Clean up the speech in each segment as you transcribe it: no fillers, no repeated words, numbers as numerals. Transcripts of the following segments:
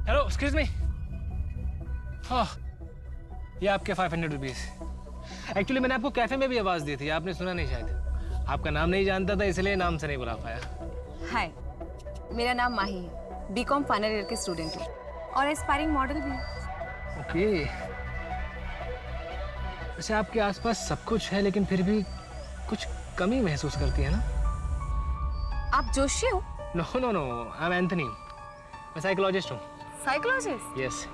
Hello excuse me. हाँ, ये आपके 500 रुपीज। एक्चुअली मैंने आपको कैफे में भी आवाज दी थी, आपने सुना नहीं शायद। आपका नाम नहीं जानता था इसलिए नाम से नहीं बुला पाया। हाय, मेरा नाम माही है, बीकॉम फाइनल ईयर की स्टूडेंट हूँ और एस्पायरिंग मॉडल भी हूँ। ओके। अच्छा, आपके आसपास सब कुछ है लेकिन फिर भी कुछ कमी महसूस करती है ना? आप जोशी हो? No no no, I am Anthony. मैं साइकोलॉजिस्ट हूँ। साइकोलॉजिस्ट? यस।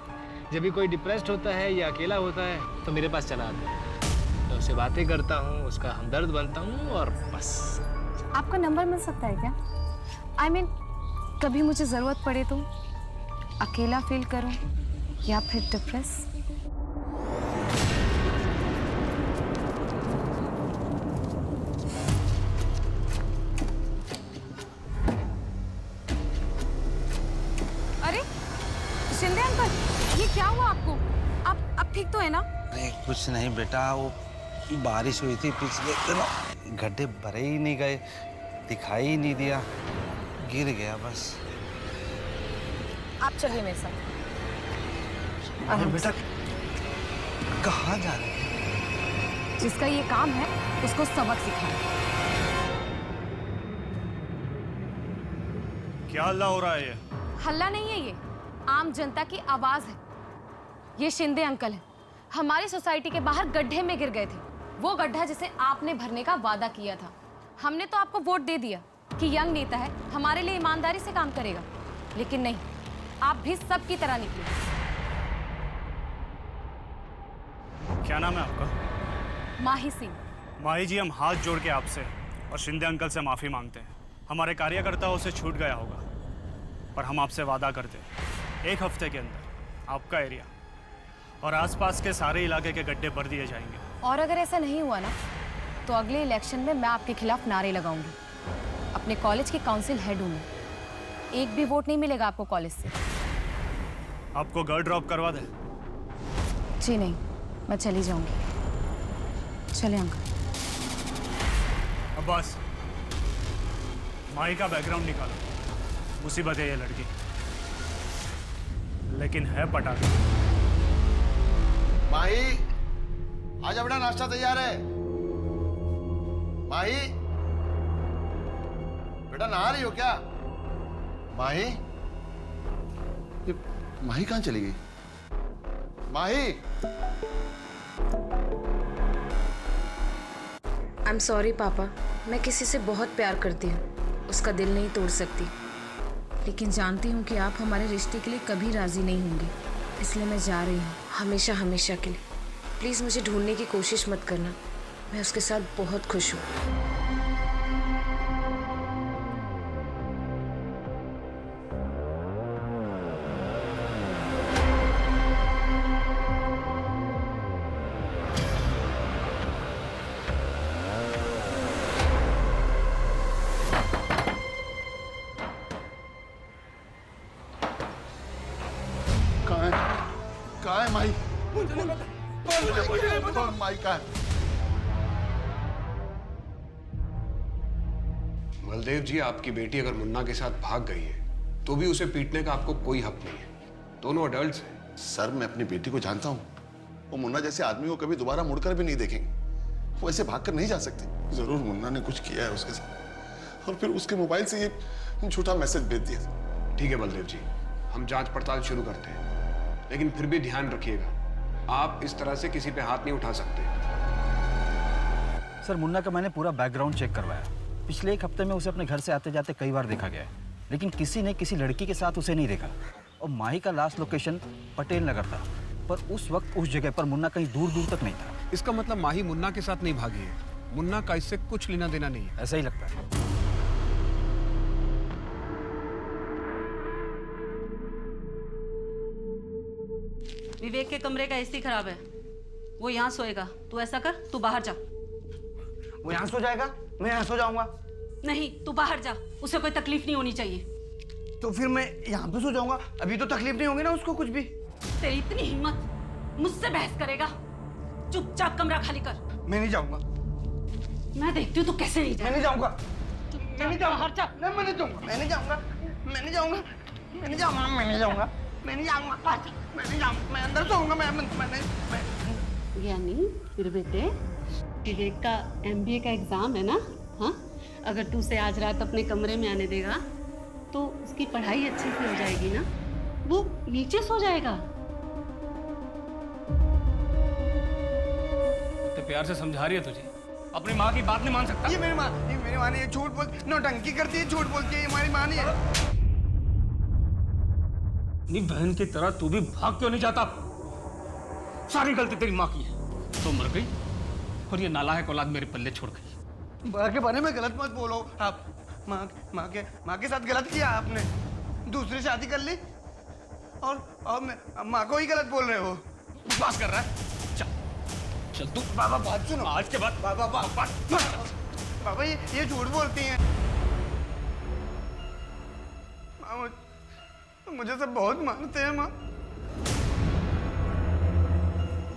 जब भी कोई डिप्रेस्ड होता है या अकेला होता है तो मेरे पास चला आता है। तो उससे बातें करता हूँ, उसका हमदर्द बनता हूँ और बस। आपका नंबर मिल सकता है क्या? आई मीन, कभी मुझे जरूरत पड़े तो, अकेला फील करूँ या फिर डिप्रेस। अरे शिंदे अंकल, ये क्या हुआ आपको? आप ठीक तो है ना? नहीं कुछ नहीं बेटा, वो बारिश हुई थी पिछले दिनों, गड्ढे भरे ही नहीं गए, दिखाई ही नहीं दिया, गिर गया बस। आप चलिए मेरे साथ। अरे बेटा कहाँ जा रहे हैं? जिसका ये काम है उसको सबक सिखाएं। क्या हल्ला हो रहा है ये? हल्ला नहीं है, ये आम जनता की आवाज है। ये शिंदे अंकल हैं, हमारी सोसाइटी के बाहर गड्ढे में गिर गए थे। वो गड्ढा जिसे आपने भरने का वादा किया था। हमने तो आपको वोट दे दिया कि यंग नेता है, हमारे लिए ईमानदारी से काम करेगा, लेकिन नहीं, आप भी सबकी तरह निकले। क्या नाम है आपका? माही सिंह। माही जी, हम हाथ जोड़ के आपसे और शिंदे अंकल से माफी मांगते हैं। हमारे कार्यकर्ताओं से छूट गया होगा, पर हम आपसे वादा करते हैं 1 हफ्ते के अंदर आपका एरिया और आसपास के सारे इलाके के गड्ढे भर दिए जाएंगे। और अगर ऐसा नहीं हुआ ना, तो अगले इलेक्शन में मैं आपके खिलाफ नारे लगाऊंगी। अपने कॉलेज की काउंसिल हेड हूं मैं। एक भी वोट नहीं मिलेगा आपको कॉलेज से। आपको घर ड्रॉप करवा दे? जी नहीं, मैं चली जाऊंगी। चले अंकल। अब्बास, माही का बैकग्राउंड निकालो। मुसीबत है ये लड़की, लेकिन है पटाखा। माही, आजा बेटा, नाश्ता तैयार है। माही, बेटा नहा रही हो क्या? माही, ये माही कहाँ चली गई? माही, आई एम सॉरी पापा, मैं किसी से बहुत प्यार करती हूँ, उसका दिल नहीं तोड़ सकती, लेकिन जानती हूँ कि आप हमारे रिश्ते के लिए कभी राजी नहीं होंगे, इसलिए मैं जा रही हूँ, हमेशा हमेशा के लिए। प्लीज़ मुझे ढूंढने की कोशिश मत करना, मैं उसके साथ बहुत खुश हूँ। कहाँ है माही? माही कहाँ है? बलदेव जी, आपकी बेटी अगर मुन्ना के साथ भाग गई है तो भी उसे पीटने का आपको कोई हक नहीं है। दोनों अडल्ट्स हैं। सर, मैं अपनी बेटी को जानता हूँ। वो मुन्ना जैसे आदमी को कभी दोबारा मुड़कर भी नहीं देखेंगे। वो ऐसे भागकर नहीं जा सकते। जरूर मुन्ना ने कुछ किया है उसके साथ और फिर उसके मोबाइल से ये झूठा मैसेज भेज दिया। ठीक है बलदेव जी, हम जांच पड़ताल शुरू करते हैं, लेकिन फिर भी ध्यान रखिएगा, आप इस तरह से किसी पे हाथ नहीं उठा सकते। सर, मुन्ना का मैंने पूरा बैकग्राउंड चेक करवाया। पिछले 1 हफ्ते में उसे अपने घर से आते जाते कई बार देखा गया है, लेकिन किसी ने किसी लड़की के साथ उसे नहीं देखा। और माही का लास्ट लोकेशन पटेल नगर था, पर उस वक्त उस जगह पर मुन्ना कहीं दूर दूर तक नहीं था। इसका मतलब माही मुन्ना के साथ नहीं भागी है। मुन्ना का इससे कुछ लेना देना नहीं है। ऐसा ही लगता है। विवेक के कमरे का एसी खराब है, वो यहाँ सोएगा। तू ऐसा कर, तू बाहर जा। वो यहाँ सो जाएगा, मैं यहाँ सो जाऊंगा। नहीं, तू बाहर जा, उसे कोई तकलीफ नहीं होनी चाहिए। तो फिर मैं यहाँ पे सो जाऊंगा, अभी तो तकलीफ नहीं होगी ना उसको कुछ भी। तेरी इतनी हिम्मत, मुझसे बहस करेगा? चुपचाप कमरा खाली कर। मैं नहीं जाऊंगा। मैं देखती हूँ तू कैसे नहीं मैं नहीं जाऊंगा। मैं नहीं जाऊंगा। मैं नहीं जाऊंगा। मैं नहीं जाऊंगा। मैं नहीं जाऊंगा। मैं नहीं जाऊंगा। मैं नहीं जाऊंगा। मैं नहीं जाऊंगा, मैं नहीं जाऊंगा, मैं अंदर सोऊंगा, मैं यानी फिर बेटे विवेक का एमबीए का एग्जाम है ना? हाँ, अगर तू उसे आज रात अपने कमरे में आने देगा तो उसकी पढ़ाई अच्छे से हो जाएगी ना, वो नीचे सो जाएगा। तो प्यार से समझा रही है तुझे, अपनी माँ की बात नहीं मान सकता। ये मेरी माँ नहीं है, झूठ बोल, नौटंकी करती है, झूठ बोलती है, ये हमारी माँ नहीं है। नहीं बहन की तरह तू भी भाग क्यों नहीं जाता? सारी गलती तेरी माँ की है। तो मर गई और ये नालायक औलाद मेरे पल्ले छोड़ गई। माँ के बारे में गलत मत बोलो आप। माँ के साथ गलत किया आपने, दूसरी शादी कर ली और माँ को ही गलत बोल रहे हो। बकवास कर रहा है। चल तू। बाबा बात सुनो, आज के बाद बाबा ये झूठ बोलती हैं। माँ मुझे सब बहुत मानते हैं माँ।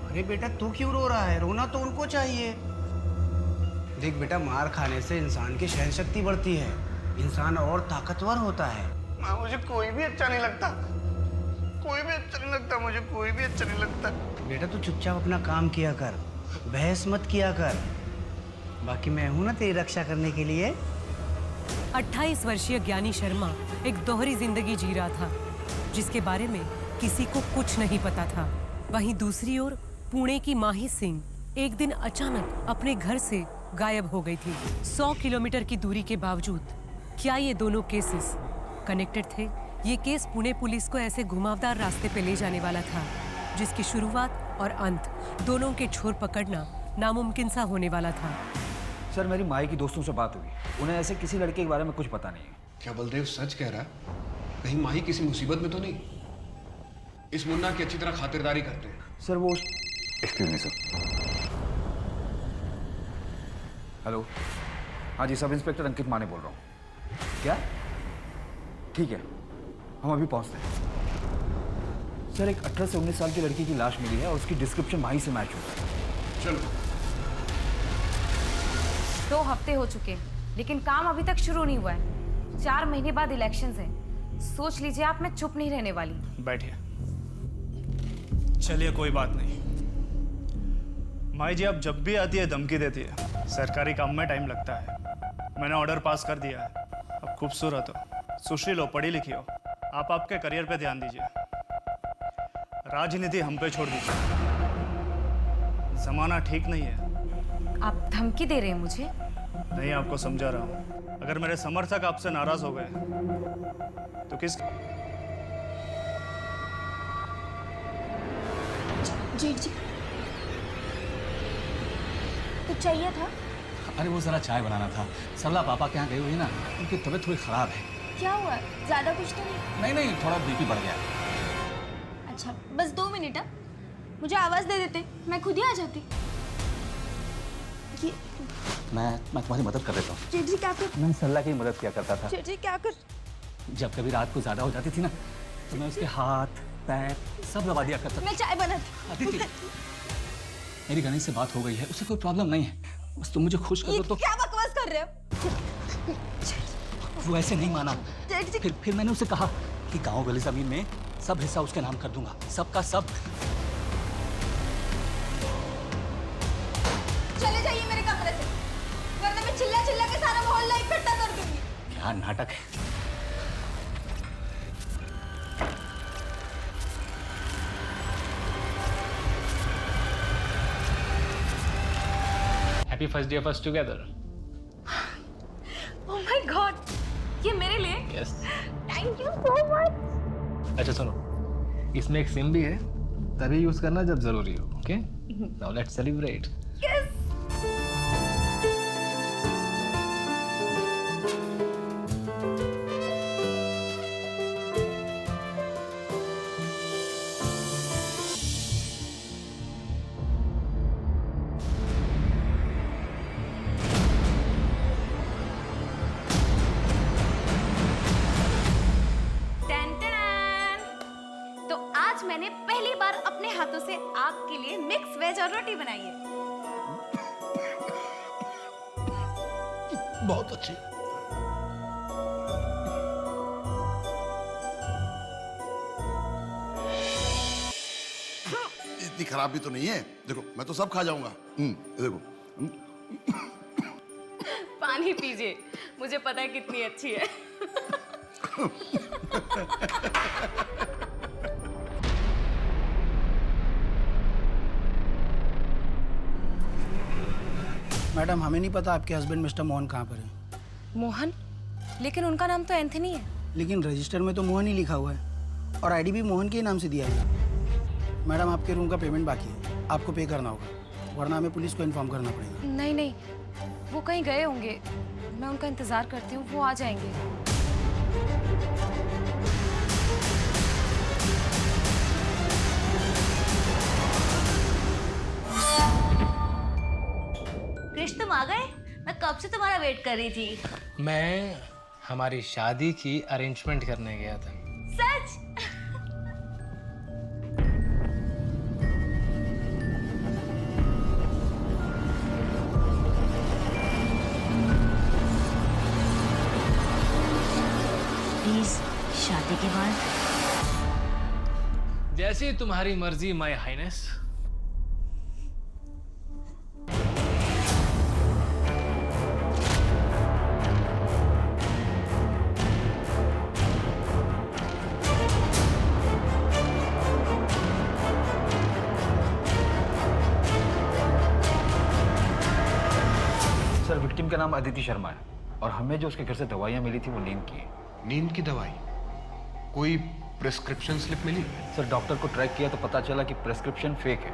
अरे बेटा तू क्यों रो रहा है? रोना तो उनको चाहिए। देख बेटा, मार खाने से इंसान की सहन शक्ति बढ़ती है, इंसान और ताकतवर होता है। माँ मुझे कोई भी अच्छा नहीं लगता, कोई भी अच्छा नहीं लगता, मुझे कोई भी अच्छा नहीं लगता। बेटा तू चुपचाप अपना काम किया कर, बहस मत किया कर, बाकी मैं हूं ना तेरी रक्षा करने के लिए। 28 वर्षीय ज्ञानी शर्मा एक दोहरी जिंदगी जी रहा था, जिसके बारे में किसी को कुछ नहीं पता था। वहीं दूसरी ओर पुणे की माही सिंह एक दिन अचानक अपने घर से गायब हो गई थी। 100 किलोमीटर की दूरी के बावजूद क्या ये दोनों केसेस कनेक्टेड थे? ये केस पुणे पुलिस को ऐसे घुमावदार रास्ते पे ले जाने वाला था जिसकी शुरुआत और अंत दोनों के छोर पकड़ना नामुमकिन सा होने वाला था। सर मेरी माई की दोस्तों से बात हुई, उन्हें ऐसे किसी लड़के के बारे में कुछ पता नहीं है। क्या बलदेव सच कह रहा है? कहीं माही किसी मुसीबत में तो नहीं? इस मुन्ना की अच्छी तरह खातिरदारी करते हैं। सर वो एक्सक्यूज मी सर। हेलो, हाँ जी, सब इंस्पेक्टर अंकित माने बोल रहा हूँ। क्या? ठीक है, हम अभी पहुँचते हैं। सर एक 18 से 19 साल की लड़की की लाश मिली है और उसकी डिस्क्रिप्शन माही से मैच होता है। चलो। 2 हफ्ते हो चुके हैं लेकिन काम अभी तक शुरू नहीं हुआ है। 4 महीने बाद इलेक्शंस हैं। सोच लीजिए आप, मैं चुप नहीं रहने वाली। बैठिए। चलिए कोई बात नहीं। माई जी अब जब भी आती है धमकी देती है। सरकारी काम में टाइम लगता है। मैंने ऑर्डर पास कर दिया है। अब खूबसूरत हो, सुशील हो, पढ़ी लिखी हो, आप आपके करियर पे ध्यान दीजिए। राजनीति हम पे छोड़ दीजिए। जमाना ठीक नहीं है। आप धमकी दे रहे हैं मुझे? नहीं, आपको समझा रहा हूँ। अगर मेरे समर्थक आपसे नाराज हो गए तो किस जी कुछ चाहिए था? अरे वो जरा चाय बनाना था। सरला पापा के यहाँ गई हुई ना, उनकी तबीयत थोड़ी खराब है। क्या हुआ? ज्यादा कुछ तो नहीं? नहीं थोड़ा बीपी बढ़ गया। अच्छा बस 2 मिनट। मुझे आवाज दे देते, मैं खुद ही आ जाती। ये मैं तुम्हारी मदद कर देता हूँ। जी क्या कर? मैं सरला की मदद किया करता था। जी क्या कर? जब कभी रात को ज्यादा हो जाती थी ना, तो मैं उसके हाथ पैर सब दबा दिया करता था। मैं चाय बनाती। अदिति, मेरी गणेश से बात हो गई है, उसे कोई प्रॉब्लम नहीं है, बस तुम मुझे खुश कर दो तो। क्या बकवास कर रहे हो? वो ऐसे नहीं माना। फिर मैंने उसे कहा कि गांव वाली जमीन में सब हिस्सा उसके नाम कर दूंगा, सबका सब। चले जाइए मेरे कमरे से, वरना मैं चिल्ला चिल्ला के सारा मोहल्ला इकट्ठा कर दूंगी। क्या नाटक है। Happy first day of us together. Oh my God, ये मेरे लिए? Yes. Thank you so much. अच्छा सुनो, इसमें एक सिम भी है, तभी यूज करना जब जरूरी हो। Okay? Now let's celebrate. Yes. मैंने पहली बार अपने हाथों से आपके लिए मिक्स वेज और रोटी बनाई है। बहुत अच्छी। इतनी खराब भी तो नहीं है। देखो मैं तो सब खा जाऊंगा। देखो। पानी पीजिए, मुझे पता है कितनी अच्छी है। मैडम हमें नहीं पता आपके हस्बैंड मिस्टर मोहन कहाँ पर है। मोहन? लेकिन उनका नाम तो एंथनी है। लेकिन रजिस्टर में तो मोहन ही लिखा हुआ है और आईडी भी मोहन के ही नाम से दिया है। मैडम आपके रूम का पेमेंट बाकी है, आपको पे करना होगा, वरना हमें पुलिस को इन्फॉर्म करना पड़ेगा। नहीं नहीं, वो कहीं गए होंगे, मैं उनका इंतजार करती हूँ, वो आ जाएंगे। कृष तुम आ गए? मैं कब से तुम्हारा वेट कर रही थी। मैं हमारी शादी की अरेंजमेंट करने गया था। सच? प्लीज शादी के बाद? जैसी तुम्हारी मर्जी माय हाइनेस। सर विक्टिम का नाम अदिति शर्मा है और हमें जो उसके घर से दवाइयाँ मिली थी वो नींद की है। नींद की दवाई? कोई प्रिस्क्रिप्शन स्लिप मिली? सर डॉक्टर को ट्रैक किया तो पता चला कि प्रिस्क्रिप्शन फेक है।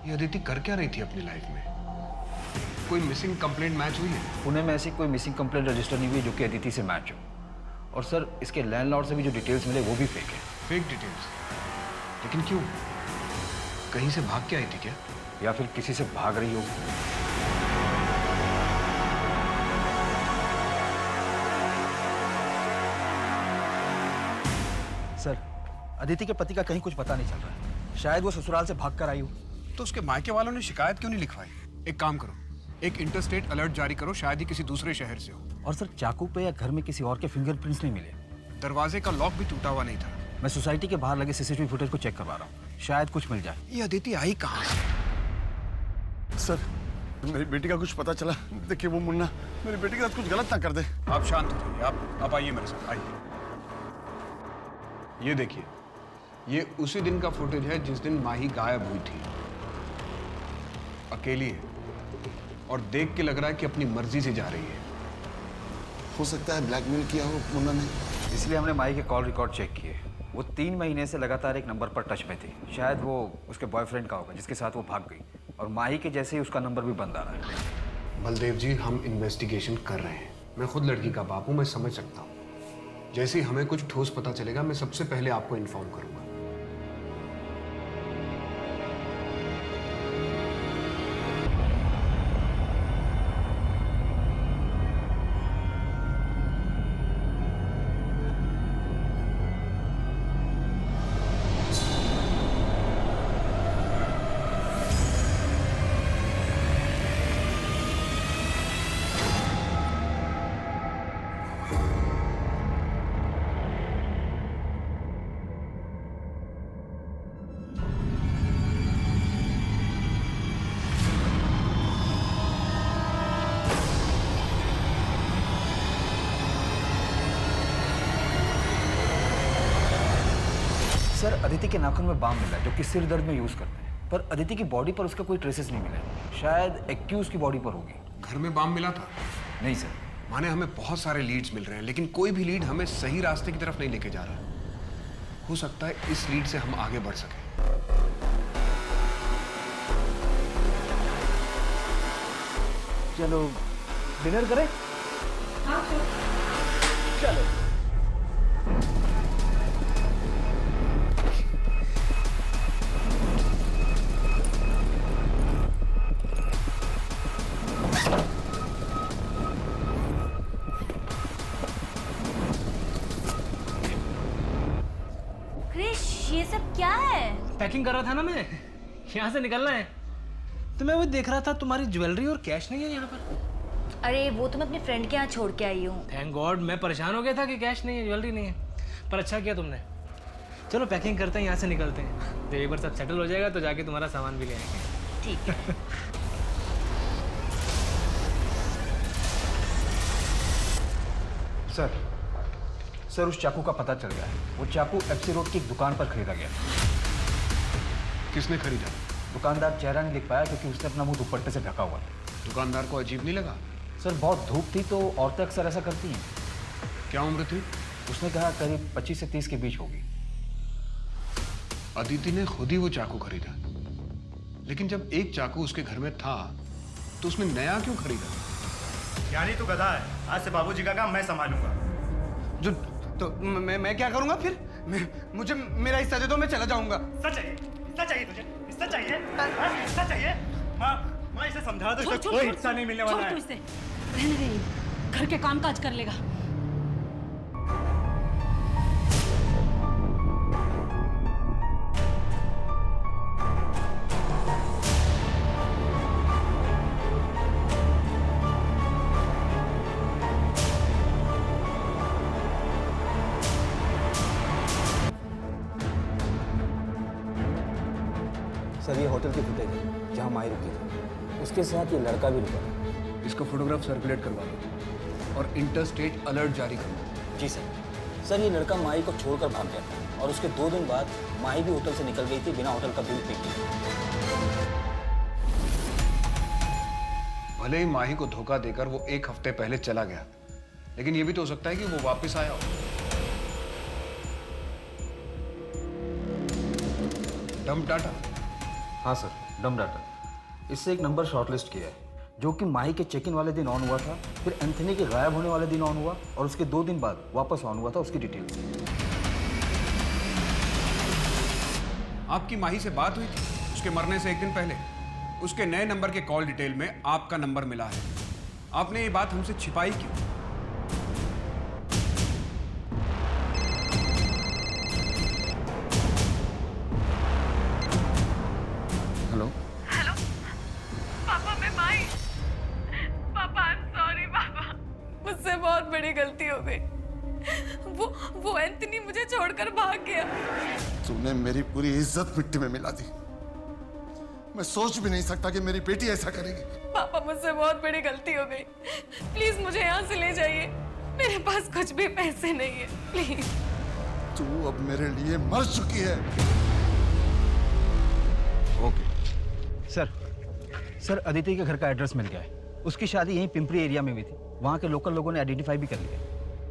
ये अदिति कर क्या रही थी अपनी लाइफ में? कोई मिसिंग कंप्लेंट मैच हुई है? पुणे में ऐसी कोई मिसिंग कंप्लेंट रजिस्टर नहीं हुई जो कि अदिति से मैच हो। और सर इसके लैंडलॉर्ड से भी जो डिटेल्स मिले वो भी फेक है। Fake details? लेकिन क्यों? कहीं से भाग के आई थी क्या? या फिर किसी से भाग रही हो। सर अदिति के पति का कहीं कुछ पता नहीं चल रहा है, शायद वो ससुराल से भागकर आई हो। तो उसके मायके वालों ने शिकायत क्यों नहीं लिखवाई? एक काम करो, एक इंटरस्टेट अलर्ट जारी करो, शायद ही किसी दूसरे शहर से हो। और सर चाकू पे या घर में किसी और के फिंगरप्रिंट्स नहीं मिले। दरवाजे का लॉक भी टूटा हुआ नहीं था। मैं सोसाइटी के बाहर लगे सीसीटीवी फुटेज को चेक करवा रहा हूँ, शायद कुछ मिल जाए। ये अदिति आई कहाँ से? सर मेरी बेटी का कुछ पता चला। देखिए वो मुन्ना मेरी बेटी के साथ कुछ गलत ना कर दे। आप शांत हो जाइए, आप आइए मेरे साथ, आइए। ये देखिए, ये उसी दिन का फुटेज है जिस दिन माही गायब हुई थी। अकेली है और देख के लग रहा है कि अपनी मर्जी से जा रही है। हो सकता है ब्लैकमेल किया हो मुन्ना ने, इसलिए हमने माही के कॉल रिकॉर्ड चेक किए। वो 3 महीने से लगातार एक नंबर पर टच में थी। शायद वो उसके बॉयफ्रेंड का होगा जिसके साथ वो भाग गई, और माही के जैसे ही उसका नंबर भी बंद आ रहा है। बलदेव जी, हम इन्वेस्टिगेशन कर रहे हैं। मैं खुद लड़की का बाप हूं, मैं समझ सकता हूं। जैसे ही हमें कुछ ठोस पता चलेगा मैं सबसे पहले आपको इन्फॉर्म करूंगा। सर अदिति के नाखून में बाम मिला जो कि सिर दर्द में यूज करते हैं, पर अदिति की बॉडी पर उसका कोई ट्रेसेस नहीं मिला। शायद एक्यूज की बॉडी पर होगी। घर में बाम मिला था? नहीं सर। माने हमें बहुत सारे लीड्स मिल रहे हैं, लेकिन कोई भी लीड हमें सही रास्ते की तरफ नहीं लेके जा रहा। हो सकता है इस लीड से हम आगे बढ़ सकें। चलो डिनर करें? हाँ चलो। ये सब क्या है? पैकिंग कर रहा था ना मैं, यहाँ से निकलना है तो मैं वो देख रहा था तुम्हारी ज्वेलरी और कैश नहीं है यहाँ पर। अरे वो तो मैं अपने फ्रेंड के यहाँ छोड़ के आई हूँ। थैंक गॉड, मैं परेशान हो गया था कि कैश नहीं है, ज्वेलरी नहीं है, पर अच्छा किया तुमने। चलो पैकिंग करते हैं, यहाँ से निकलते हैं। जब एक बार सब सेटल हो जाएगा तो जाके तुम्हारा सामान भी ले आएंगे। ठीक है। सर उस चाकू का पता चल गया है। वो चाकू एफसी रोड की एक दुकान पर खरीदा गया। किसने खरीदा? दुकानदार चेहरा नहीं लिख पाया क्योंकि उसने अपना मुंह दुपट्टे से ढका हुआ था। दुकानदार को अजीब नहीं लगा? सर बहुत धूप थी तो औरतें अक्सर ऐसा करती हैं। क्या उम्र थी? उसने कहा करीब 25 से 30 के बीच होगी। अदिति ने खुद ही वो चाकू खरीदा, लेकिन जब एक चाकू उसके घर में था तो उसने नया क्यों खरीदा? यानी तू गधा है। आज से बाबूजी का काम मैं संभालूंगा। जो तो मैं क्या करूंगा फिर? मुझे मेरा हिस्सा दे दो, मैं चला जाऊंगा। हिस्सा चाहिए? हिस्सा चाहिए तुझे? हिस्सा चाहिए? हाँ, हिस्सा चाहिए? माँ इसे समझा दो, इसे कोई हिस्सा नहीं मिलने वाला है। रहने दे, घर के काम काज कर लेगा। सर ये होटल की फुटेज है जहाँ माही रुकी थी, उसके साथ ये लड़का भी रुका था। इसका फोटोग्राफ सर्कुलेट करवा दो और इंटरस्टेट अलर्ट जारी कर दो। जी सर ये लड़का माही को छोड़कर भाग गया था और उसके 2 दिन बाद माही भी होटल से निकल गई थी बिना होटल का बिल पे किए। भले ही माही को धोखा देकर वो 1 हफ्ते पहले चला गया, लेकिन ये भी तो हो सकता है कि वो वापस आया हो। Dump data? हाँ सर, डम डाटा। इससे एक नंबर शॉर्टलिस्ट किया है जो कि माही के चेक इन वाले दिन ऑन हुआ था, फिर एंथनी के गायब होने वाले दिन ऑन हुआ और उसके 2 दिन बाद वापस ऑन हुआ था। उसकी डिटेल आपकी माही से बात हुई थी उसके मरने से 1 दिन पहले। उसके नए नंबर के कॉल डिटेल में आपका नंबर मिला है। आपने ये बात हमसे छिपाई क्यों? हेलो हेलो पापा, मैं माही। पापा आई एम सॉरी पापा, मुझसे बहुत बड़ी गलती हो गई। वो एंथनी मुझे छोड़कर भाग गया। तूने मेरी पूरी इज्जत मिट्टी में मिला दी। मैं सोच भी नहीं सकता कि मेरी बेटी ऐसा करेगी। पापा मुझसे बहुत बड़ी गलती हो गई, प्लीज मुझे यहाँ से ले जाइए। मेरे पास कुछ भी पैसे नहीं है, प्लीज। तू अब मेरे लिए मर चुकी है। ओके सर अदिति के घर का एड्रेस मिल गया है। उसकी शादी यहीं पिंपरी एरिया में हुई थी। वहाँ के लोकल लोगों ने आइडेंटिफाई भी कर लिया।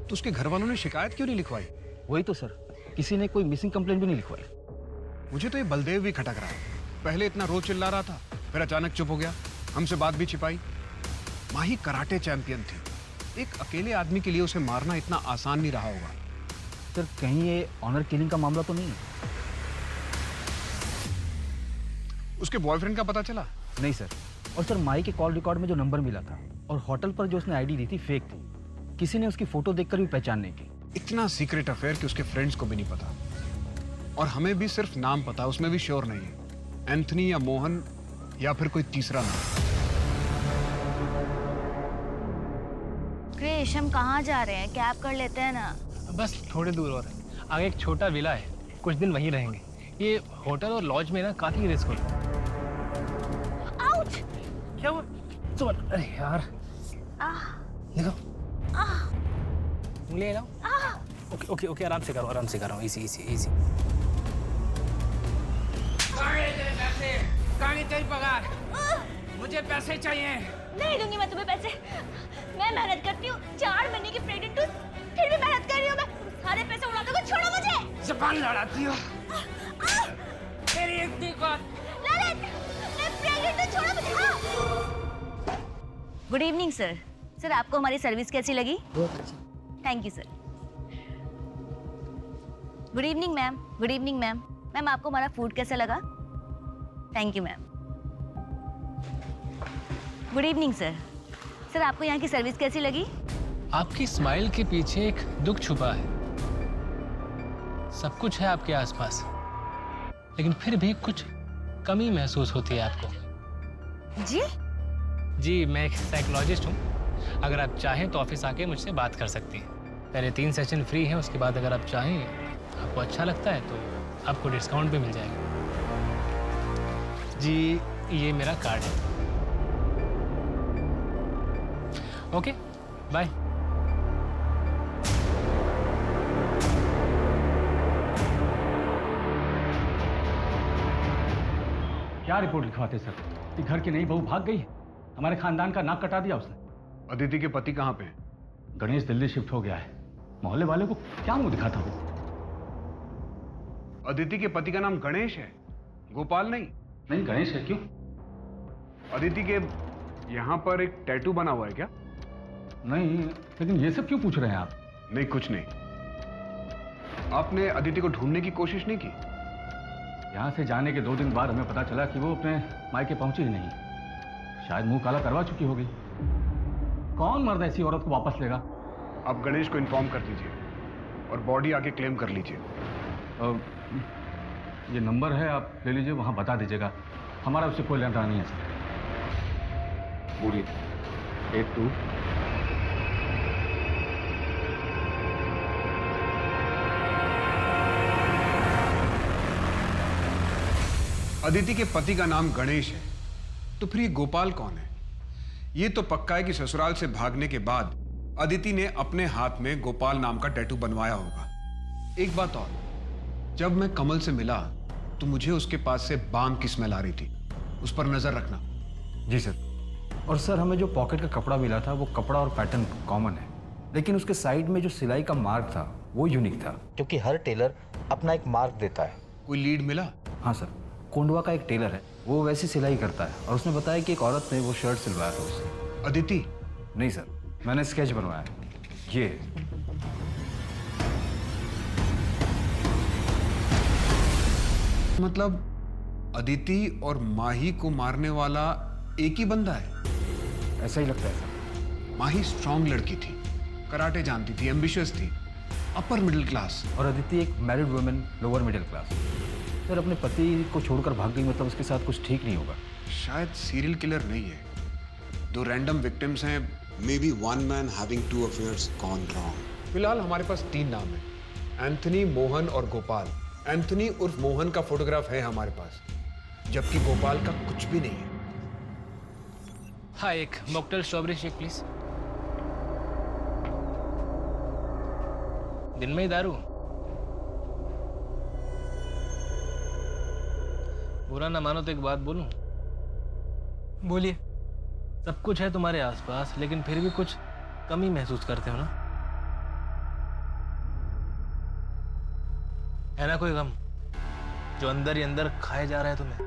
तो उसके घर वालों ने शिकायत क्यों नहीं लिखवाई? वही तो सर, किसी ने कोई मिसिंग कंप्लेंट भी नहीं लिखवाई। मुझे तो ये बलदेव भी खटक रहा है। पहले इतना रोज चिल्ला रहा था, फिर अचानक चुप हो गया, हमसे बात भी छिपाई। माही कराटे चैंपियन थी। एक अकेले आदमी के लिए उसे मारना इतना आसान नहीं रहा होगा। सर कहीं ये ऑनर किलिंग का मामला तो नहीं है? उसके बॉयफ्रेंड का पता चला? नहीं सर। और सर माही के कॉल रिकॉर्ड में जो नंबर मिला था और होटल पर जो उसने आईडी दी थी फेक थी। किसी ने उसकी फोटो देखकर भी पहचान नहीं की। इतना सीक्रेट अफेयर कि उसके फ्रेंड्स को भी नहीं पता, और हमें भी सिर्फ नाम पता, उसमें भी श्योर नहीं है एंथनी या मोहन या फिर कोई तीसरा नाम। क्रिश, हम कहाँ जा रहे हैं? कैब कर लेते हैं ना। बस थोड़ी दूर और है। आगे एक छोटा विला है, कुछ दिन वहीं रहेंगे। ये होटल और लॉज में ना काफी रिस्क होता है। आउच! क्या हुआ? अरे यार देखो, उंगली है ना। ओके ओके ओके, आराम से करो, इजी। कहाँ तेरी पगार? मुझे पैसे चाहिए। नहीं दूंगी मैं तुम्हें पैसे। मैं मेहनत करती हूँ, 4 महीने की प्रेग्नेंट हूँ, फिर भी मेहनत कर रही हूँ। मैं सारे पैसे उड़ा दूंगा, छोड़ो मुझे। ज़बान लड़ाती हो। तेरी एक दी बात। ललित, मैं प्रेग्नेंट हूँ, छोड़ो मुझे। Good evening sir. सर आपको हमारी सर्विस कैसी लगी? बहुत अच्छा। Thank you sir. Good evening ma'am. Good evening ma'am. Ma'am आपको हमारा फूड कैसा लगा? Thank you ma'am. Good evening sir. Sir आपको यहाँ की सर्विस कैसी लगी? आपकी स्माइल के पीछे एक दुख छुपा है। सब कुछ है आपके आसपास, लेकिन फिर भी कुछ कमी महसूस होती है आपको। जी मैं एक साइकोलॉजिस्ट हूँ। अगर आप चाहें तो ऑफिस आके मुझसे बात कर सकती हैं। पहले 3 सेशन फ्री हैं, उसके बाद अगर आप चाहें, आपको अच्छा लगता है तो आपको डिस्काउंट भी मिल जाएगा। जी ये मेरा कार्ड है। Okay bye. क्या रिपोर्ट लिखवाते सर कि घर की नई बहू भाग गई? हमारे खानदान का नाक कटा दिया उसने। अदिति के पति कहाँ पे हैं? गणेश दिल्ली शिफ्ट हो गया है। मोहल्ले वाले को क्या मुंह दिखाता हूँ? अदिति के पति का नाम गणेश है, गोपाल नहीं। नहीं गणेश है। क्यों? अदिति के यहाँ पर एक टैटू बना हुआ है क्या? नहीं, लेकिन ये सब क्यों पूछ रहे हैं आप? नहीं कुछ नहीं। आपने अदिति को ढूंढने की कोशिश नहीं की? यहाँ से जाने के 2 दिन बाद हमें पता चला कि वो अपने मायके पहुंची ही नहीं। शायद मुंह काला करवा चुकी होगी। कौन मर्द ऐसी औरत को वापस लेगा? आप गणेश को इन्फॉर्म कर दीजिए और बॉडी आके क्लेम कर लीजिए। ये नंबर है, आप ले लीजिए, वहाँ बता दीजिएगा। हमारा उससे कोई लेना नहीं है सर। बोलिए। 82 अदिति के पति का नाम गणेश है, तो फिर ये गोपाल कौन है? ये तो पक्का है कि ससुराल से भागने के बाद अदिति ने अपने हाथ में गोपाल नाम का टैटू बनवाया होगा। एक बात और, जब मैं कमल से मिला तो मुझे उसके पास से बाम की स्मेल आ रही थी, उस पर नजर रखना। जी सर। और सर हमें जो पॉकेट का कपड़ा मिला था वो कपड़ा और पैटर्न कॉमन है, लेकिन उसके साइड में जो सिलाई का मार्क था वो यूनिक था, क्योंकि हर टेलर अपना एक मार्क देता है। कोई लीड मिला? हाँ सर, कोंडवा का एक टेलर है, वो वैसी सिलाई करता है और उसने बताया कि एक औरत ने वो शर्ट सिलवाया था उससे। अदिति? नहीं सर, मैंने स्केच बनवाया है। ये मतलब अदिति और माही को मारने वाला एक ही बंदा है? ऐसा ही लगता है सर। माही स्ट्रांग लड़की थी, कराटे जानती थी, एम्बिशियस थी, अपर मिडिल क्लास। और अदिति एक married women, lower middle class. Sir अपने पति को छोड़कर भाग गई, मतलब उसके साथ कुछ ठीक नहीं होगा। शायद सीरियल किलर नहीं है, 2 रैंडम विक्टिम्स हैं। Maybe one man having 2 affairs gone wrong. फिलहाल हमारे पास 3 नाम हैं, एंथनी, मोहन और गोपाल। एंथनी उर्फ मोहन का फोटोग्राफ है हमारे पास, जबकि गोपाल का कुछ भी नहीं है। हाँ, एक मॉकटेल स्ट्रॉबेरी शेक प्लीज। दिन में ही दारू? बुरा ना मानो तो एक बात बोलूं? बोलिए। सब कुछ है तुम्हारे आसपास, लेकिन फिर भी कुछ कमी महसूस करते हो ना? है ना कोई गम जो अंदर ही अंदर खाए जा रहा है तुम्हें?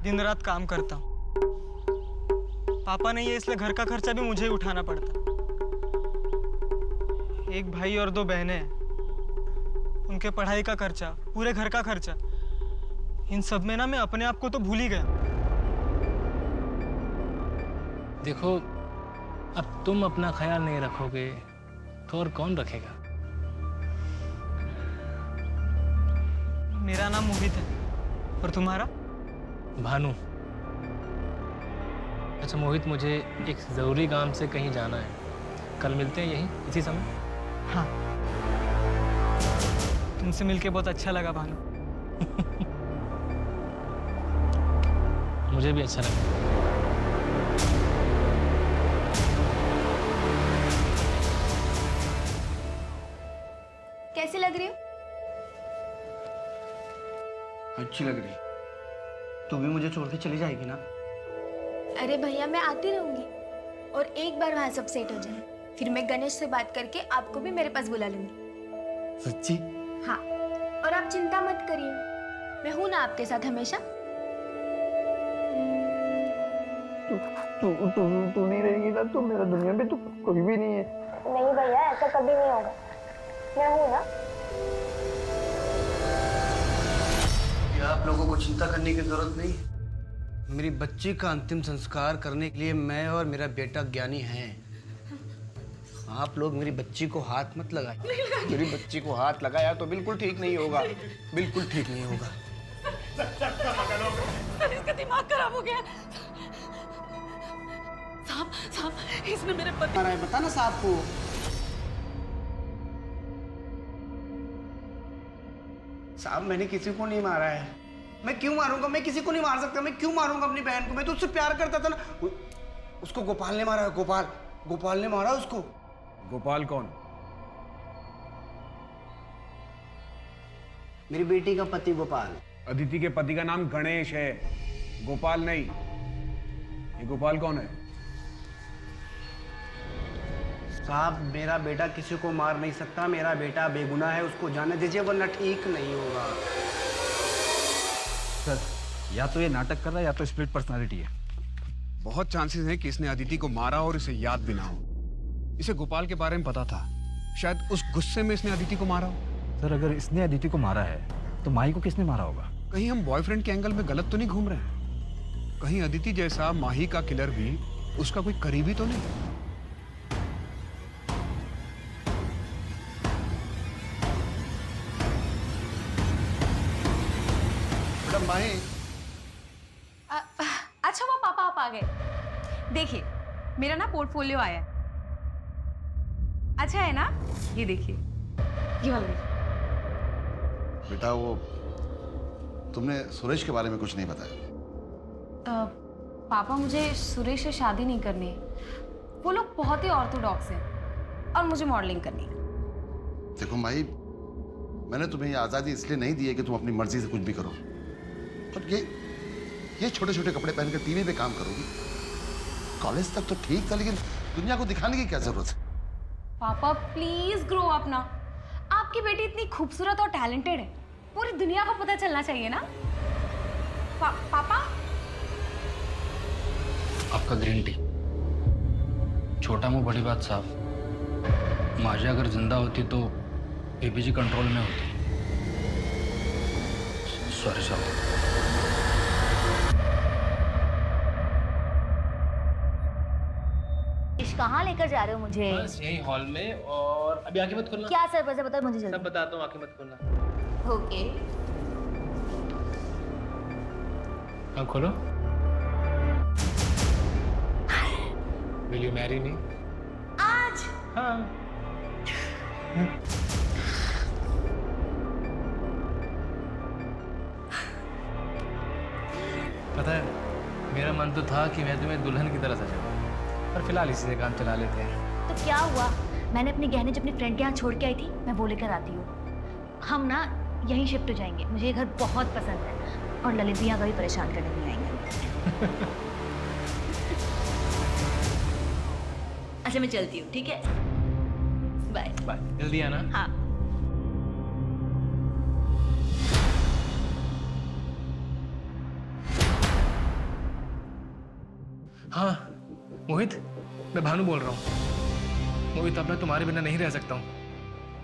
दिन रात काम करता हूँ, पापा नहीं है इसलिए घर का खर्चा भी मुझे ही उठाना पड़ता। एक भाई और 2 बहनें हैं, उनके पढ़ाई का खर्चा, पूरे घर का खर्चा, इन सब में ना मैं अपने आप को तो भूल ही गया। देखो, अब तुम अपना ख्याल नहीं रखोगे तो और कौन रखेगा? मेरा नाम मोहित है, और तुम्हारा? भानु। अच्छा मोहित, मुझे एक ज़रूरी काम से कहीं जाना है, कल मिलते हैं यहीं इसी समय? हाँ, तुमसे मिलके बहुत अच्छा लगा भानु। मुझे भी अच्छा लगा। कैसी लग रही हो? अच्छी लग रही। तू भी मुझे छोड़ के चली जाएगी ना? अरे भैया, मैं आती रहूंगी, और एक बार वहाँ सब सेट हो जाए फिर मैं गणेश से बात करके आपको भी मेरे पास बुला लूंगी। सच्ची? हाँ, और आप चिंता मत करिए, मैं हूं ना आपके साथ हमेशा। तू नहीं रहेगी ना तो मेरा दुनिया में तो कोई भी नहीं है। नहीं भैया, ऐसा कभी नहीं होगा, मैं हूं ना। आप लोगों को चिंता करने की जरूरत नहीं। मेरी बच्ची का अंतिम संस्कार करने के लिए मैं और मेरा बेटा ज्ञानी हैं। आप लोग मेरी बच्ची को हाथ मत लगाए। मेरी बच्ची को हाथ लगाया तो बिल्कुल ठीक नहीं होगा, बिल्कुल ठीक नहीं होगा। इसका दिमाग खराब हो गया। साहब, साहब, इसने मेरे पति। बता ना साहब को। साहब मैंने किसी को नहीं मारा है। मैं क्यों मारूंगा? मैं किसी को नहीं मार सकता। मैं क्यों मारूंगा अपनी बहन को? मैं तो उससे प्यार करता था ना। उसको गोपाल ने मारा है। गोपाल ने मारा उसको। गोपाल कौन? मेरी बेटी का पति गोपाल। अदिति के पति का नाम गणेश है, गोपाल नहीं। ये गोपाल कौन है? साहब मेरा बेटा किसी को मार नहीं सकता। मेरा बेटा बेगुनाह है, उसको जाने दीजिए वरना ठीक नहीं होगा। सर, या तो ये नाटक कर रहा है या तो स्प्लिट पर्सनालिटी है। बहुत चांसेस हैं कि इसने अदिति को मारा और इसे याद भी ना हो। इसे गोपाल के बारे में पता था, शायद उस गुस्से में इसने अदिति को मारा हो। सर, अगर इसने अदिति को मारा है तो माही को किसने मारा होगा? कहीं हम बॉयफ्रेंड के एंगल में गलत तो नहीं घूम रहे हैं? कहीं अदिति जैसा माही का किलर भी उसका कोई करीबी तो नहीं? मैडम माही। अच्छा वो पापा आप आ गए। देखिए मेरा ना पोर्टफोलियो आया है। अच्छा है ना? ये देखिए, ये वाला देखिए। बेटा वो तुमने सुरेश के बारे में कुछ नहीं बताया। पापा मुझे सुरेश से शादी नहीं करनी है। वो लोग बहुत ही ऑर्थोडॉक्स हैं और मुझे मॉडलिंग करनी है। देखो माही, मैंने तुम्हें ये आज़ादी इसलिए नहीं दी है कि तुम अपनी मर्जी से कुछ भी करो। और ये छोटे छोटे कपड़े पहनकर टीवी पे काम करोगी? कॉलेज तक तो ठीक था, लेकिन दुनिया को दिखाने की क्या जरूरत है? पापा प्लीज ग्रो अप ना। आपकी बेटी इतनी खूबसूरत और टैलेंटेड है, पूरी दुनिया को पता चलना चाहिए ना। पापा आपका ग्रीन टी। छोटा मुंह बड़ी बात साफ। माजा अगर जिंदा होती तो बीबीजी कंट्रोल में होती। सॉरी साहब। कहाँ लेकर जा रहे हो मुझे? बस यही हॉल में। और अभी आंखें मत खोलना। क्या सर? बताओ मुझे जल्दी। सब बताता हूँ, आंखें मत खोलना। ओके। आँख खोलो। Will you marry me? आज? हाँ। पता है, मेरा मन तो था कि मैं तुम्हें दुल्हन की तरह सजाऊं, पर फिलहाल इसी से काम चला लेते हैं। तो क्या हुआ? मैंने अपने गहने जो अपनी फ्रेंड के यहाँ छोड़ के आई थी, मैं वो लेकर आती हूँ। हम ना यहीं शिफ्ट हो जाएंगे। मुझे ये घर बहुत पसंद है और ललित भी यहाँ कभी परेशान करने नहीं आएंगे। अच्छा मैं चलती हूँ, ठीक है? Bye bye. जल्दी आना। हाँ। हाँ मोहित, मैं भानु बोल रहा हूँ। मोहित, अब मैं तुम्हारे बिना नहीं रह सकता हूँ।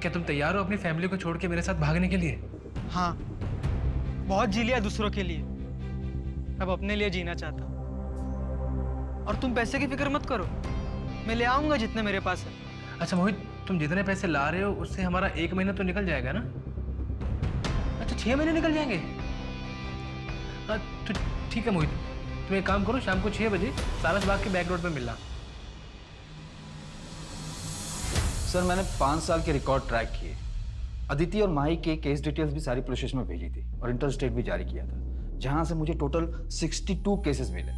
क्या तुम तैयार हो अपनी फैमिली को छोड़ के मेरे साथ भागने के लिए? हाँ, बहुत जी लिया दूसरों के लिए, अब अपने लिए जीना चाहता हूँ। और तुम पैसे की फिक्र मत करो, मैं ले आऊंगा जितने मेरे पास है। अच्छा मोहित, तुम जितने पैसे ला रहे हो उससे हमारा 1 महीना तो निकल जाएगा ना? अच्छा 6 महीने निकल जाएंगे? हाँ तो ठीक है मोहित, तुम एक काम करो, शाम को 6 बजे सारस बाग के बैक रोड पे मिलना। सर, मैंने 5 साल के रिकॉर्ड ट्रैक किए। अदिति और माही के केस डिटेल्स भी सारी पुलिस स्टेशन में भेजी थी और इंटर स्टेट भी जारी किया था, जहां से मुझे टोटल 62 केसेस मिले।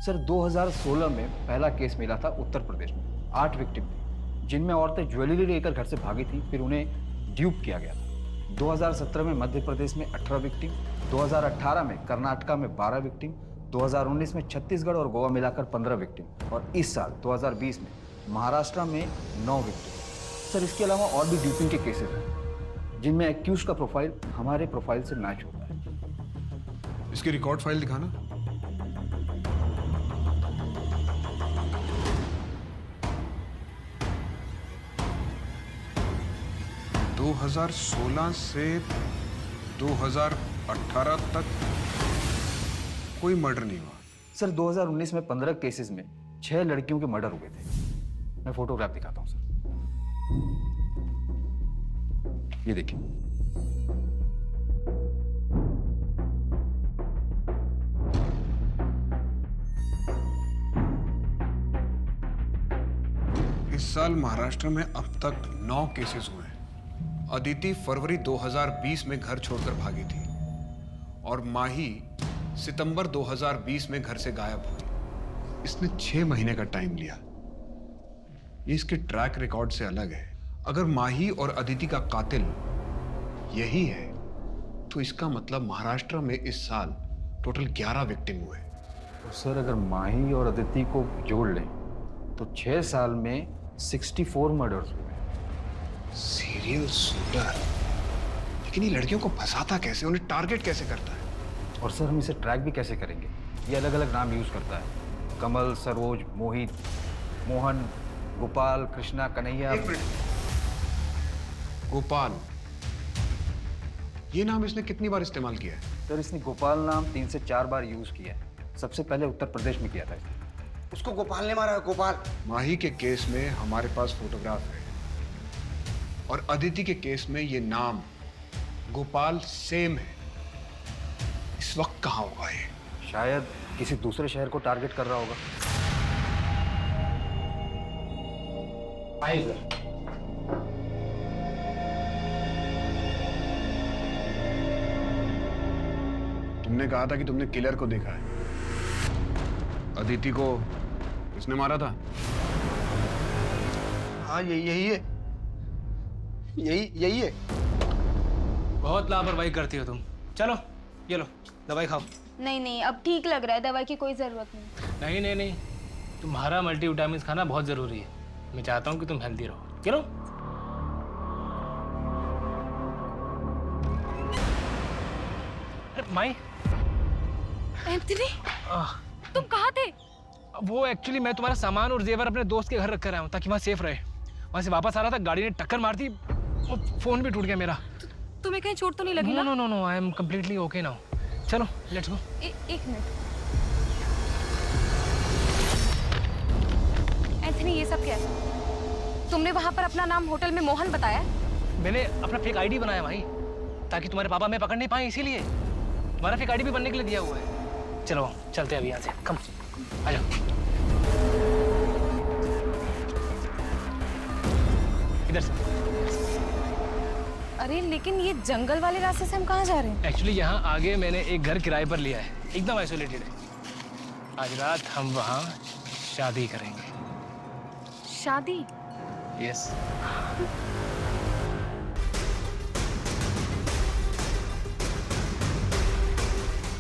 सर, 2016 में पहला केस मिला था उत्तर प्रदेश में। 8 विक्टिम थी, जिनमें औरतें ज्वेलरी लेकर घर से भागी थी, फिर उन्हें ड्यूप किया गया था। 2017 में मध्य प्रदेश में 18 विक्टिम, 2018 में कर्नाटका में 12 विक्टिम, 2019 में छत्तीसगढ़ और गोवा मिलाकर 15 विक्टिम और इस साल 2020 में महाराष्ट्र में 9 विक्टिम। सर, इसके अलावा और भी ड्यूपिंग के केसेस हैं, जिनमें एक्यूज का प्रोफाइल हमारे प्रोफाइल से मैच होता है। इसकी रिकॉर्ड फाइल दिखाना। दो 2016 से 2018 तक कोई मर्डर नहीं हुआ। सर, 2019 में 15 केसेस में 6 लड़कियों के मर्डर हुए थे। मैं फोटोग्राफ दिखाता हूं सर, ये देखिए। इस साल महाराष्ट्र में अब तक 9 केसेस हुए हैं। अदिति फरवरी 2020 में घर छोड़कर भागी थी और माही सितंबर 2020 में घर से गायब हुई। इसने 6 महीने का टाइम लिया। ये इसके ट्रैक रिकॉर्ड से अलग है। अगर माही और अदिति का कातिल यही है तो इसका मतलब महाराष्ट्र में इस साल टोटल 11 विक्टिम हुए। तो सर अगर माही और अदिति को जोड़ लें तो 6 साल में 64 मर्डर्स हुए। सीरियल शूटर, लेकिन ये लड़कियों को फंसाता कैसे, उन्हें टारगेट कैसे करता है? और सर हम इसे ट्रैक भी कैसे करेंगे? ये अलग अलग नाम यूज करता है, कमल, सरोज, मोहित, मोहन, गोपाल, कृष्णा, कन्हैया। एक मिनट, गोपाल, ये नाम इसने कितनी बार इस्तेमाल किया है? सर इसने गोपाल नाम 3 से 4 बार यूज किया है। सबसे पहले उत्तर प्रदेश में किया था इसने। उसको गोपाल ने मारा, गोपाल। माही के केस में हमारे पास फोटोग्राफ है और अदिति के केस में ये नाम गोपाल सेम है। इस वक्त कहाँ होगा ये? शायद किसी दूसरे शहर को टारगेट कर रहा होगा। तुमने कहा था कि तुमने किलर को देखा है। अदिति को किसने मारा था? हाँ यही है, यही है। बहुत लापरवाही करती हो तुम। चलो ये लो दवाई खाओ। नहीं नहीं, अब ठीक लग रहा है, दवाई की कोई जरूरत नहीं। नहीं नहीं नहीं, तुम्हारा मल्टीविटामिन खाना बहुत जरूरी है। मैं चाहता हूँ कि तुम हेल्दी रहो। चलो। अरे माई। एंथनी, तुम कहाँ थे? वो एक्चुअली मैं तुम्हारा सामान और जेवर अपने दोस्त के घर रख कर आया हूँ ताकि वहाँ सेफ रहे। वहाँ से वापस आ रहा था, गाड़ी ने टक्कर मार दी, वो फोन भी टूट गया मेरा। तुम्हें कहीं चोट तो नहीं लगी ना? No no no, I am completely okay now. चलो लेट्स गो। एक मिनट एंथनी, ये सब क्या है? तुमने वहाँ पर अपना नाम होटल में मोहन बताया? मैंने अपना फेक आईडी बनाया भाई, ताकि तुम्हारे पापा मैं पकड़ नहीं पाए, इसीलिए तुम्हारा फेक आईडी भी बनने के लिए दिया हुआ है। चलो चलते हैं अभी यहाँ से। कम आ जाओ। इधर से। अरे लेकिन ये जंगल वाले रास्ते से हम कहाँ जा रहे हैं? एक्चुअली यहाँ आगे मैंने एक घर किराए पर लिया है, एकदम आइसोलेटेड है। आज रात हम वहाँ शादी करेंगे। शादी? यस।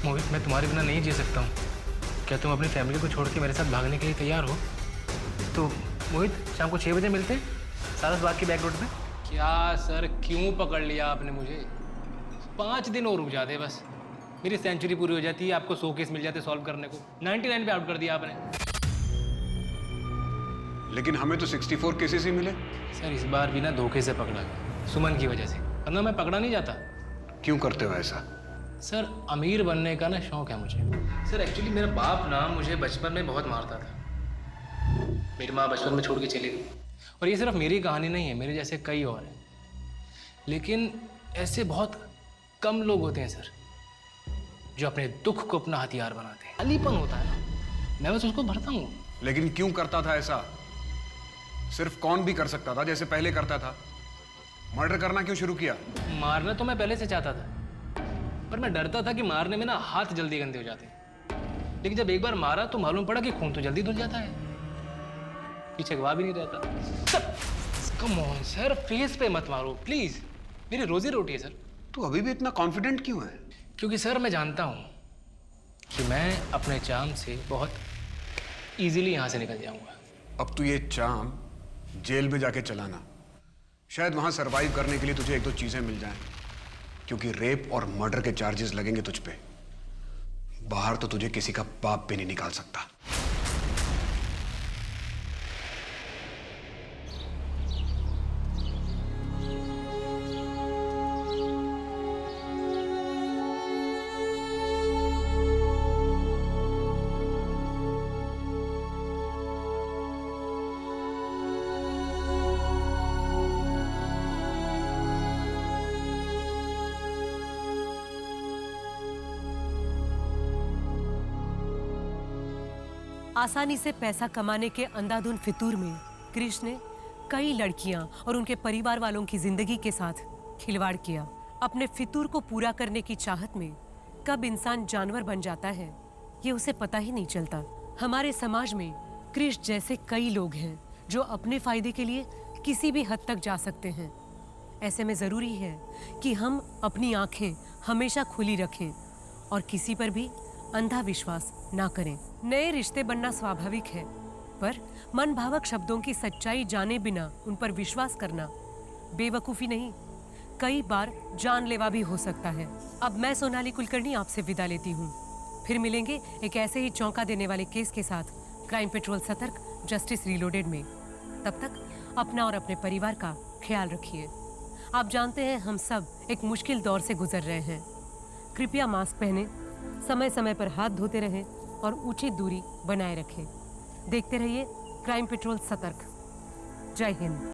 मोहित, मैं तुम्हारे बिना नहीं जी सकता हूँ। क्या तुम अपनी फैमिली को छोड़ के मेरे साथ भागने के लिए तैयार हो? तो मोहित, शाम को 6 बजे मिलते हैं सारस बाग की बैक रोड पे। क्या सर, क्यों पकड़ लिया आपने मुझे? 5 दिन और रुक जाते बस, मेरी सेंचुरी पूरी हो जाती है, आपको 100 केस मिल जाते सॉल्व करने को। 99 पे आउट कर दिया आपने। लेकिन हमें तो 64 केसेस ही मिले। सर इस बार भी ना धोखे से पकड़ा गया, सुमन की वजह से, वरना मैं पकड़ा नहीं जाता। क्यों करते हो ऐसा? सर अमीर बनने का ना शौक है मुझे। सर एक्चुअली मेरा बाप ना मुझे बचपन में बहुत मारता था। मेरी माँ बचपन में छोड़ के चली गई। और ये सिर्फ मेरी कहानी नहीं है, मेरे जैसे कई और हैं। लेकिन ऐसे बहुत कम लोग होते हैं सर, जो अपने दुख को अपना हथियार बनाते हैं। अलीपन होता है ना, मैं बस उसको भरता हूँ। लेकिन क्यों करता था ऐसा? सिर्फ कौन भी कर सकता था जैसे पहले करता था? मर्डर करना क्यों शुरू किया? मारना तो मैं पहले से चाहता था, पर मैं डरता था कि मारने में ना हाथ जल्दी गंदे हो जाते हैं। लेकिन जब एक बार मारा तो मालूम पड़ा कि खून तो जल्दी धुल जाता है, पीछे गवाह भी नहीं रहता। Sir come on sir, face पे मत मारो प्लीज, मेरी रोजी रोटी है सर। तू अभी भी इतना कॉन्फिडेंट क्यों है? क्योंकि सर मैं जानता हूँ कि मैं अपने चार्म से बहुत इजीली यहाँ से निकल जाऊंगा। अब तू ये चार्म जेल में जाके चलाना, शायद वहां सरवाइव करने के लिए तुझे 1-2 चीजें मिल जाएं, क्योंकि रेप और मर्डर के चार्जेस लगेंगे तुझ पे। बाहर तो तुझे किसी का बाप भी नहीं निकाल सकता। आसानी से पैसा कमाने के अंधाधुंध फितूर में कृष्ण ने कई लड़कियां और उनके परिवार वालों की जिंदगी के साथ खिलवाड़ किया। अपने फितूर को पूरा करने की चाहत में कब इंसान जानवर बन जाता है ये उसे पता ही नहीं चलता। हमारे समाज में क्रिश जैसे कई लोग हैं जो अपने फायदे के लिए किसी भी हद तक जा सकते हैं। ऐसे में जरूरी है कि हम अपनी आंखें हमेशा खुली रखें और किसी पर भी अंधा विश्वास ना करें। नए रिश्ते बनना स्वाभाविक है, पर मन भावक शब्दों की सच्चाई जाने बिना उन पर विश्वास करना बेवकूफ़ी नहीं, कई बार जानलेवा भी हो सकता है। अब मैं सोनाली कुलकर्णी आपसे विदा लेती हूँ। फिर मिलेंगे एक ऐसे ही चौंका देने वाले केस के साथ क्राइम पेट्रोल सतर्क जस्टिस रीलोडेड में। तब तक अपना और अपने परिवार का ख्याल रखिए। आप जानते हैं हम सब एक मुश्किल दौर से गुजर रहे हैं। कृपया मास्क पहने, समय समय पर हाथ धोते रहें और उचित दूरी बनाए रखें। देखते रहिए क्राइम पेट्रोल सतर्क। जय हिंद।